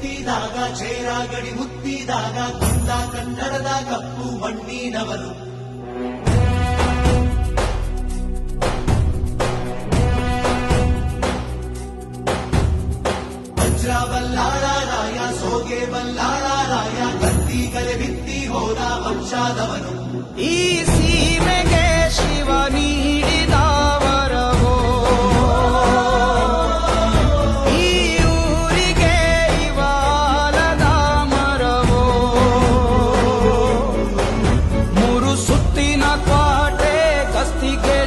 ಹುಟ್ಟಿದಾಗ ಚೇರಾಗಡಿ ಮುತ್ತಿದಾಗ ಕುಂದ ಕನ್ನಡದ ಕಪ್ಪು ಮಣ್ಣಿನವರು. ವಜ್ರ ಬಲ್ಲಾಳರಾಯ ಸೋಗೆ ಬಲ್ಲಾಳರಾಯ ಕತ್ತಿಗಲೆ ಬಿತ್ತಿ ಹೋದ ವಂಶಾದವನು. ಈ ಸೀಮೆಗೆ ಶಿವ ನೀಡಿದ ವರವೋ, ಈ ಊರಿಗೆ ಇವಾಲದ ಮರವೋ, ಮೂರು ಸುತ್ತಿನ ಕ್ವಾಟೆ ಕಸ್ತಿಗೆ